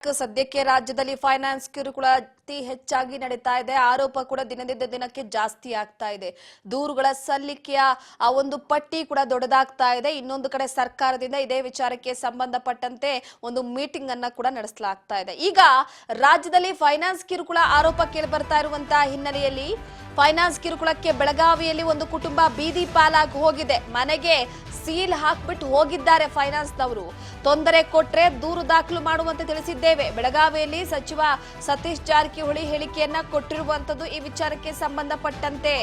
ಸದ್ಯಕ್ಕೆ ರಾಜ್ಯದಲ್ಲಿ ಫೈನಾನ್ಸ್ ಕಿರುಕುಳ ಅತಿ ಹೆಚ್ಚಾಗಿ ನಡೀತಾ ಇದೆ. ಆರೋಪ ಕೂಡ ದಿನದಿಂದ ದಿನಕ್ಕೆ ಜಾಸ್ತಿ ಆಗ್ತಾ ಇದೆ. ದೂರುಗಳ ಸಲ್ಲಿಕೆಯ ಆ ಒಂದು ಪಟ್ಟಿ ಕೂಡ ದೊಡ್ಡದಾಗ್ತಾ ಇದೆ. ಇನ್ನೊಂದು ಕಡೆ ಸರ್ಕಾರದಿಂದ ಇದೇ ವಿಚಾರಕ್ಕೆ ಸಂಬಂಧಪಟ್ಟಂತೆ ಒಂದು ಮೀಟಿಂಗ್ ಅನ್ನ ಕೂಡ ನಡೆಸಲಾಗ್ತಾ ಇದೆ. ಈಗ ರಾಜ್ಯದಲ್ಲಿ ಫೈನಾನ್ಸ್ ಕಿರುಕುಳ ಆರೋಪ ಕೇಳಿ ಬರ್ತಾ ಇರುವಂತಹ ಹಿನ್ನೆಲೆಯಲ್ಲಿ ಫೈನಾನ್ಸ್ ಕಿರುಕುಳಕ್ಕೆ ಬೆಳಗಾವಿಯಲ್ಲಿ ಒಂದು ಕುಟುಂಬ ಬೀದಿ ಪಾಲಾಗಿ ಹೋಗಿದೆ. ಮನೆಗೆ ಸೀಲ್ ಹಾಕ್ಬಿಟ್ಟು ಹೋಗಿದ್ದಾರೆ ಫೈನಾನ್ಸ್ನವರು. ತೊಂದರೆ ಕೊಟ್ರೆ ದೂರು ದಾಖಲು ಮಾಡುವಂತೆ ತಿಳಿಸಿದ್ದೇವೆ. ಬೆಳಗಾವಿಯಲ್ಲಿ ಸಚಿವ ಸತೀಶ್ ಜಾರಕಿಹೊಳಿ ಹೇಳಿಕೆಯನ್ನ ಕೊಟ್ಟಿರುವಂತದ್ದು ಈ ವಿಚಾರಕ್ಕೆ ಸಂಬಂಧಪಟ್ಟಂತೆ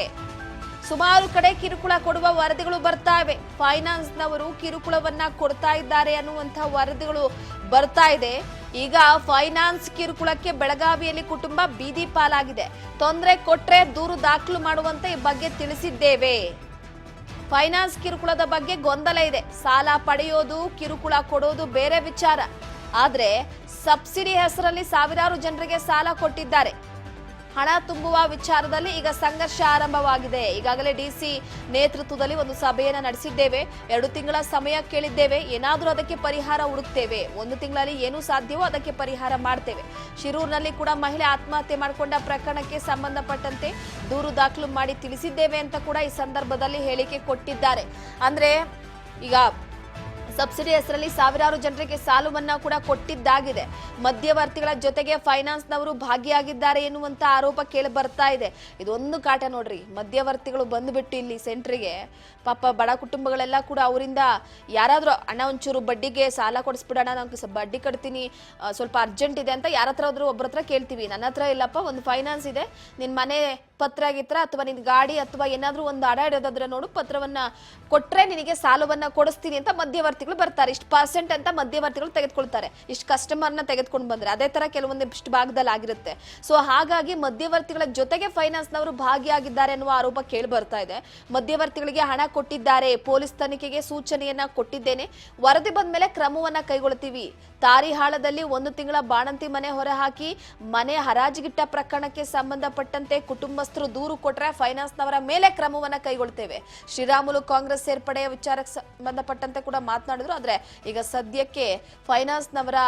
ಸುಮಾರು ಕಡೆ ಕಿರುಕುಳ ಕೊಡುವ ವರದಿಗಳು ಬರ್ತಾ ಇವೆ. ಫೈನಾನ್ಸ್ನವರು ಕಿರುಕುಳವನ್ನ ಕೊಡ್ತಾ ಇದ್ದಾರೆ ಅನ್ನುವಂತಹ ವರದಿಗಳು ಬರ್ತಾ ಇದೆ. ಈಗ ಫೈನಾನ್ಸ್ ಕಿರುಕುಳಕ್ಕೆ ಬೆಳಗಾವಿಯಲ್ಲಿ ಕುಟುಂಬ ಬೀದಿ ಪಾಲಾಗಿದೆ. ತೊಂದರೆ ಕೊಟ್ರೆ ದೂರು ದಾಖಲು ಮಾಡುವಂತೆ ಈ ಬಗ್ಗೆ ತಿಳಿಸಿದ್ದೇವೆ. ಫೈನಾನ್ಸ್ ಕಿರುಕುಳದ ಬಗ್ಗೆ ಗೊಂದಲ ಇದೆ. ಸಾಲ ಪಡೆಯೋದು ಕಿರುಕುಳ ಕೊಡೋದು ಬೇರೆ ವಿಚಾರ. ಆದ್ರೆ ಸಬ್ಸಿಡಿ ಹೆಸರಲ್ಲಿ ಸಾವಿರಾರು ಜನರಿಗೆ ಸಾಲ ಕೊಟ್ಟಿದ್ದಾರೆ. ಹಣ ತುಂಬುವ ವಿಚಾರದಲ್ಲಿ ಈಗ ಸಂಘರ್ಷ ಆರಂಭವಾಗಿದೆ. ಈಗಾಗಲೇ ಡಿಸಿ ನೇತೃತ್ವದಲ್ಲಿ ಒಂದು ಸಭೆಯನ್ನ ನಡೆಸಿದ್ದೇವೆ. 2 ತಿಂಗಳ ಸಮಯ ಕೇಳಿದ್ದೇವೆ. ಏನಾದರೂ ಅದಕ್ಕೆ ಪರಿಹಾರ ಹುಡುಕ್ತೇವೆ. 1 ತಿಂಗಳಲ್ಲಿ ಏನು ಸಾಧ್ಯವೋ ಅದಕ್ಕೆ ಪರಿಹಾರ ಮಾಡ್ತೇವೆ. ಶಿರೂರಿನಲ್ಲಿ ಕೂಡ ಮಹಿಳೆ ಆತ್ಮಹತ್ಯೆ ಮಾಡಿಕೊಂಡ ಪ್ರಕರಣಕ್ಕೆ ಸಂಬಂಧಪಟ್ಟಂತೆ ದೂರು ದಾಖಲು ಮಾಡಿ ತಿಳಿಸಿದ್ದೇವೆ ಅಂತ ಕೂಡ ಈ ಸಂದರ್ಭದಲ್ಲಿ ಹೇಳಿಕೆ ಕೊಟ್ಟಿದ್ದಾರೆ. ಅಂದ್ರೆ ಈಗ ಸಬ್ಸಿಡಿ ಹೆಸರಲ್ಲಿ ಸಾವಿರಾರು ಜನರಿಗೆ ಸಾಲ ಮನ್ನಾ ಕೂಡ ಕೊಟ್ಟಿದ್ದಾಗಿದೆ. ಮಧ್ಯವರ್ತಿಗಳ ಜೊತೆಗೆ ಫೈನಾನ್ಸ್ನವರು ಭಾಗಿಯಾಗಿದ್ದಾರೆ ಎನ್ನುವಂತ ಆರೋಪ ಕೇಳಿ ಬರ್ತಾ ಇದೆ. ಇದೊಂದು ಕಾಟ ನೋಡ್ರಿ. ಮಧ್ಯವರ್ತಿಗಳು ಬಂದ್ಬಿಟ್ಟು ಇಲ್ಲಿ ಸೆಂಟ್ರಿಗೆ ಪಾಪ ಬಡ ಕುಟುಂಬಗಳೆಲ್ಲ ಕೂಡ ಅವರಿಂದ ಯಾರಾದ್ರೂ ಅಣ್ಣ ಒಂಚೂರು ಬಡ್ಡಿಗೆ ಸಾಲ ಕೊಡಿಸ್ಬಿಡೋಣ, ನಾನು ಬಡ್ಡಿ ಕಟ್ತೀನಿ, ಸ್ವಲ್ಪ ಅರ್ಜೆಂಟ್ ಇದೆ ಅಂತ ಯಾರ ಹತ್ರ ಆದ್ರೂ ಒಬ್ಬರ ಹತ್ರ ಕೇಳ್ತೀವಿ. ನನ್ನ ಹತ್ರ ಇಲ್ಲಪ್ಪ, ಒಂದು ಫೈನಾನ್ಸ್ ಇದೆ, ನಿನ್ ಮನೆ ಪತ್ರ ಆಗಿತ್ರ ಅಥವಾ ನಿನ್ ಗಾಡಿ ಅಥವಾ ಏನಾದ್ರೂ ಒಂದು ಅಡ ಇಡೋದಾದ್ರೆ ನೋಡು, ಪತ್ರವನ್ನ ಕೊಟ್ರೆ ನಿನಗೆ ಸಾಲವನ್ನ ಕೊಡಿಸ್ತೀನಿ ಅಂತ ಮಧ್ಯವರ್ತಿಗಳು ಬರ್ತಾರೆ. ಇಷ್ಟು % ಅಂತ ಮಧ್ಯವರ್ತಿಗಳು ತೆಗೆದುಕೊಳ್ತಾರೆ. ಇಷ್ಟು ಕಸ್ಟಮರ್ನ ತೆಗೆದುಕೊಂಡು ಬಂದ್ರೆ ಅದೇ ತರ ಕೆಲವೊಂದಿಷ್ಟು ಭಾಗದಲ್ಲಿ ಆಗಿರುತ್ತೆ. ಸೊ ಹಾಗಾಗಿ ಮಧ್ಯವರ್ತಿಗಳ ಜೊತೆಗೆ ಫೈನಾನ್ಸ್ನವರು ಭಾಗಿಯಾಗಿದ್ದಾರೆ ಅನ್ನುವ ಆರೋಪ ಕೇಳಿ ಬರ್ತಾ ಇದೆ. ಮಧ್ಯವರ್ತಿಗಳಿಗೆ ಹಣ ಕೊಟ್ಟಿದ್ದಾರೆ. ಪೊಲೀಸ್ ತನಿಖೆಗೆ ಸೂಚನೆಯನ್ನ ಕೊಟ್ಟಿದ್ದೇನೆ. ವರದಿ ಬಂದ ಮೇಲೆ ಕ್ರಮವನ್ನ ಕೈಗೊಳ್ತೀವಿ. ತಾರಿಹಾಳದಲ್ಲಿ 1 ತಿಂಗಳ ಬಾಣಂತಿ ಮನೆ ಹೊರಹಾಕಿ ಮನೆ ಹರಾಜಿಗಿಟ್ಟ ಪ್ರಕರಣಕ್ಕೆ ಸಂಬಂಧಪಟ್ಟಂತೆ ಕುಟುಂಬಸ್ಥರು ದೂರು ಕೊಟ್ರೆ ಫೈನಾನ್ಸ್ನವರ ಮೇಲೆ ಕ್ರಮವನ್ನ ಕೈಗೊಳ್ತೇವೆ. ಶ್ರೀರಾಮುಲು ಕಾಂಗ್ರೆಸ್ ಸೇರ್ಪಡೆಯ ವಿಚಾರಕ್ಕೆ ಸಂಬಂಧಪಟ್ಟಂತೆ ಕೂಡ ಮಾತನಾಡಿದ್ರು. ಆದ್ರೆ ಈಗ ಸದ್ಯಕ್ಕೆ ಫೈನಾನ್ಸ್ನವರ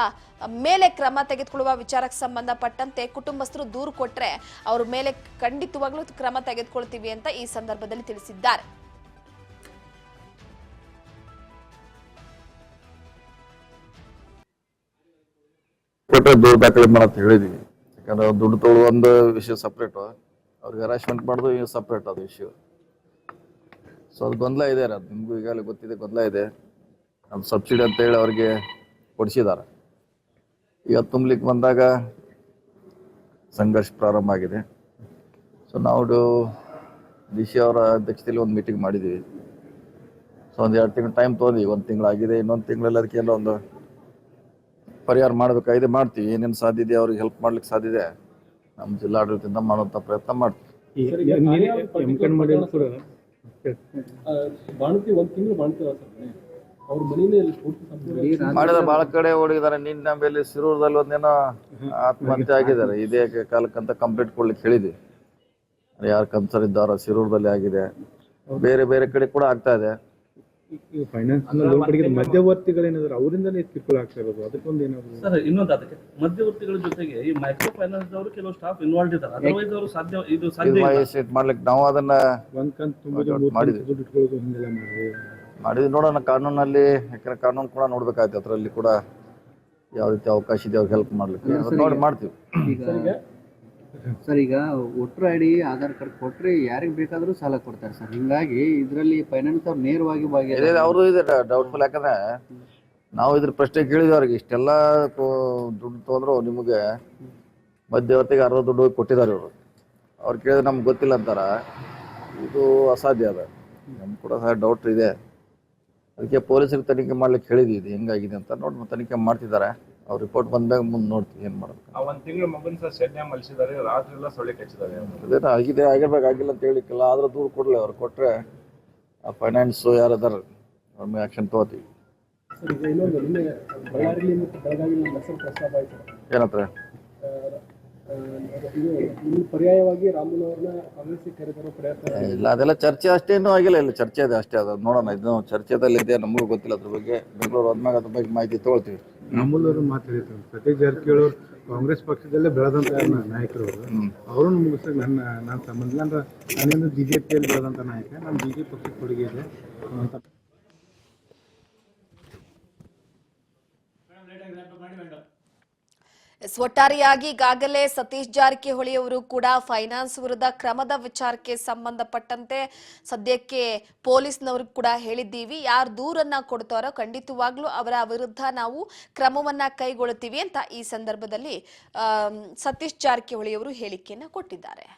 ಮೇಲೆ ಕ್ರಮ ತೆಗೆದುಕೊಳ್ಳುವ ವಿಚಾರಕ್ಕೆ ಸಂಬಂಧಪಟ್ಟಂತೆ ಕುಟುಂಬಸ್ಥರು ದೂರು ಕೊಟ್ರೆ ಅವ್ರ ಮೇಲೆ ಖಂಡಿತವಾಗ್ಲೂ ಕ್ರಮ ತೆಗೆದುಕೊಳ್ತೀವಿ ಅಂತ ಈ ಸಂದರ್ಭದಲ್ಲಿ ತಿಳಿಸಿದ್ದಾರೆ. ಕೊಟ್ಟರೆ ದೂರು ದಾಖಲೆ ಮಾಡಂತ ಹೇಳಿದ್ವಿ. ಯಾಕಂದ್ರೆ ದುಡ್ಡು ತೊಗೊಳ್ಳೋ ಒಂದು ವಿಷಯ ಸಪ್ರೇಟ್, ಅವ್ರಿಗೆ ಹರಾಸ್ಮೆಂಟ್ ಮಾಡೋದು ಈಗ ಸಪ್ರೇಟ್ ಅದು ವಿಷಯ. ಸೊ ಅದು ಗೊಂದಲ ಇದೆ. ಅದು ನಿಮಗೂ ಈಗಾಗಲೇ ಗೊತ್ತಿದೆ, ಗೊಂದಲ ಇದೆ. ಅದು ಸಬ್ಸಿಡಿ ಅಂತ ಹೇಳಿ ಅವ್ರಿಗೆ ಕೊಡಿಸಿದ್ದಾರೆ. ಈಗ ತುಂಬಲಿಕ್ಕೆ ಬಂದಾಗ ಸಂಘರ್ಷ ಪ್ರಾರಂಭ ಆಗಿದೆ. ಸೊ ನಾವು DC ಅವರ ಅಧ್ಯಕ್ಷತೆಯಲ್ಲಿ ಒಂದು ಮೀಟಿಂಗ್ ಮಾಡಿದ್ದೀವಿ. ಸೊ ಒಂದು 2 ತಿಂಗಳು ಟೈಮ್ ತೊಗೊಂಡ್ವಿ. 1 ತಿಂಗಳಾಗಿದೆ. ಇನ್ನೊಂದು ತಿಂಗಳಲ್ಲಿ ಅದಕ್ಕೆ ಎಲ್ಲ ಒಂದು ಪರಿಹಾರ ಮಾಡಬೇಕಾಗಿದೆ, ಮಾಡ್ತೀವಿ. ಏನೇನು ಸಾಧ್ಯ ಇದೆ ಅವ್ರಿಗೆ ಹೆಲ್ಪ್ ಮಾಡ್ಲಿಕ್ಕೆ ಸಾಧ್ಯ ಇದೆ ನಮ್ಮ ಜಿಲ್ಲಾಡಳಿತದಿಂದ ಮಾಡುವಂಥ ಪ್ರಯತ್ನ ಮಾಡ್ತೀವಿ. ಮಾಡಿದ್ರೆ ಭಾಳ ಕಡೆ ಓಡಿದ್ದಾರೆ. ನಿನ್ನ ಮೇಲೆ ಶಿರೂರದಲ್ಲಿ ಒಂದೇನೋ ಆತ್ಮಹತ್ಯೆ ಆಗಿದ್ದಾರೆ. ಇದೇ ಕಾಲಕ್ಕಂತ ಕಂಪ್ಲೀಟ್ ಕೊಡ್ಲಿಕ್ಕೆ ಹೇಳಿದ್ವಿ. ಯಾರು ಕನ್ಸರ್ ಇದ್ದಾರೋ ಶಿರೂರದಲ್ಲಿ ಆಗಿದೆ, ಬೇರೆ ಬೇರೆ ಕಡೆ ಕೂಡ ಆಗ್ತಾ ಇದೆ. ಮಧ್ಯವರ್ತಿಗಳೇನಾದ್ರು ಅವರಿಂದನೇ ಕಿರುಕುಳ ಆಗ್ತಾ ಇರೋದು, ಅದಕ್ಕೊಂದು ಏನಾದ್ರು ಸರ್ ಇನ್ನೊಂದು ಅದಕ್ಕೆ ಮಧ್ಯವರ್ತಿಗಳ ಜೊತೆಗೆ ಈ ಮೈಕ್ರೋ ಫೈನಾನ್ಸ್ ಅವರು ಕೆಲವು ಸ್ಟಾಫ್ ಇನ್ವಾಲ್ವ್ ಇದ್ದಾರೆ. ಅದರ್ವೈಸ್ ಅವರು ಸಾಧ್ಯ ಮಾಡ್ಲಿಕ್ಕೆ ನಾವು ಅದನ್ನ ಮಾಡಿದ್ವಿ. ನೋಡೋಣ ಕಾನೂನಲ್ಲಿ, ಯಾಕಂದ್ರೆ ಕಾನೂನು ಕೂಡ ನೋಡ್ಬೇಕಾಯ್ತು. ಅದರಲ್ಲಿ ಕೂಡ ಯಾವ ರೀತಿ ಅವಕಾಶ ಇದೆ ಅವ್ರಿಗೆ ಹೆಲ್ಪ್ ಮಾಡ್ಲಿಕ್ಕೆ ನೋಡಿ ಮಾಡ್ತೀವಿ. ಸರ್ ಈಗ ವೋಟರ್ ID ಆಧಾರ್ ಕಾರ್ಡ್ ಕೊಟ್ರೆ ಯಾರಿಗೆ ಬೇಕಾದ್ರೂ ಸಾಲ ಕೊಡ್ತಾರೆ ಸರ್. ಹಿಂಗಾಗಿ ಇದರಲ್ಲಿ ಫೈನಾನ್ಸ್ ಅವ್ರು ನೇರವಾಗಿ ಅವ್ರದ್ದು ಇದೆ ಡೌಟ್ಫುಲ್. ಯಾಕಂದ್ರೆ ನಾವು ಇದ್ರ ಪ್ರಶ್ನೆ ಕೇಳಿದ್ವಿ ಅವ್ರಿಗೆ. ಇಷ್ಟೆಲ್ಲ ದುಡ್ಡು ತೊಗೊಂಡ್ರು ನಿಮಗೆ ಮಧ್ಯವರ್ತಿಗೆ ಅರ್ಧ ದುಡ್ಡು ಹೋಗಿ ಕೊಟ್ಟಿದ್ದಾರೆ ಇವರು. ಅವ್ರು ಕೇಳಿದ್ರೆ ನಮ್ಗೆ ಗೊತ್ತಿಲ್ಲ ಅಂತಾರ. ಇದು ಅಸಾಧ್ಯ ಅದ. ನಮ್ಗೆ ಕೂಡ ಸಹ ಡೌಟ್ ಇದೆ. ಅದಕ್ಕೆ ಪೊಲೀಸರಿಗೆ ತನಿಖೆ ಮಾಡ್ಲಿಕ್ಕೆ ಹೇಳಿದ್ವಿ ಇದು ಹೆಂಗಾಗಿದೆ ಅಂತ. ನೋಡಿ ತನಿಖೆ ಮಾಡ್ತಿದ್ದಾರೆ. ಅವ್ರ ರಿಪೋರ್ಟ್ ಬಂದಾಗ ಮುಂದೆ ನೋಡ್ತೀವಿ ಏನ್ ಮಾಡೋದು. 1 ತಿಂಗಳು ಮಗನ್ ಸಹ ಶೆಡ್ನೆ ಮಲಿಸಿದ್ದಾರೆ, ರಾತ್ರಿ ಎಲ್ಲ ಸೊಳ್ಳೆ ಕಚ್ಚಿದ್ದಾರೆ. ಅದೇನ ಆಗಿದೆ, ಆಗಿರ್ಬೇಕಾಗಿಲ್ಲ ಅಂತ ಹೇಳಿಕ್ಕಿಲ್ಲ. ಆದ್ರೆ ದೂರ ಕೊಡ್ಲಿ. ಅವ್ರು ಕೊಟ್ರೆ ಆ ಫೈನಾನ್ಸ್ ಯಾರದಾರ ಅವ್ರ ಮೇಲೆ ಆಕ್ಷನ್ ತಗೋತೀವಿ. ಏನತ್ರ ಪರ್ಯಾಯವಾಗಿ ರಾಮುಲವ್ರನ್ನ ಕಾಂಗ್ರೆಸ್ಗೆ ಕರೆತರೋ ಪ್ರಯತ್ನ ಇಲ್ಲ. ಅದೆಲ್ಲ ಚರ್ಚೆ ಅಷ್ಟೇನೂ ಆಗಿಲ್ಲ. ಇಲ್ಲ ಚರ್ಚೆ ಇದೆ ಅಷ್ಟೇ. ಅದು ನೋಡೋಣ. ಇದು ಚರ್ಚೆದಲ್ಲಿದೆ, ನಮಗೂ ಗೊತ್ತಿಲ್ಲ ಅದ್ರ ಬಗ್ಗೆ. ಬೆಂಗಳೂರು ಹೋದ್ಮ್ಯಾಗ ಅದ್ರ ಬಗ್ಗೆ ಮಾಹಿತಿ ತೊಗೊಳ್ತೀವಿ. ಅಮೂಲ್ಯವರು ಮಾತಾಡಿದ್ರು ಸತೀಶ್ ಜಾರಕಿಹೊಳಿ ಅವರು ಕಾಂಗ್ರೆಸ್ ಪಕ್ಷದಲ್ಲೇ ಬೆಳೆದಂತ ನಾಯಕರು ಅವ್ರನ್ನ ಮುಗಿಸಕ್ಕೆ ನನ್ನ ಸಂಬಂಧ ಇಲ್ಲ ಅಂದ್ರೆ ನಾನೇನು ಬಿಜೆಪಿಯಲ್ಲಿ ಬೆಳೆದಂತ ನಾಯಕ ನಾನು ಬಿಜೆಪಿ ಪಕ್ಷಕ್ಕೆ ಕೊಡುಗೆ ಇದೆ ಅಂತ. ಒಟ್ಟಾರೆಯಾಗಿ ಈಗಾಗಲೇ ಸತೀಶ್ ಜಾರಕಿಹೊಳಿ ಅವರು ಕೂಡ ಫೈನಾನ್ಸ್ ವಿರುದ್ಧ ಕ್ರಮದ ವಿಚಾರಕ್ಕೆ ಸಂಬಂಧಪಟ್ಟಂತೆ ಸದ್ಯಕ್ಕೆ ಪೊಲೀಸ್ನವರು ಕೂಡ ಹೇಳಿದ್ದೀವಿ, ಯಾರು ದೂರನ್ನ ಕೊಡ್ತಾರೋ ಖಂಡಿತವಾಗ್ಲೂ ಅವರ ವಿರುದ್ಧ ನಾವು ಕ್ರಮವನ್ನ ಕೈಗೊಳ್ಳುತ್ತೀವಿ ಅಂತ ಈ ಸಂದರ್ಭದಲ್ಲಿ ಸತೀಶ್ ಜಾರಕಿಹೊಳಿ ಅವರು ಹೇಳಿಕೆಯನ್ನ ಕೊಟ್ಟಿದ್ದಾರೆ.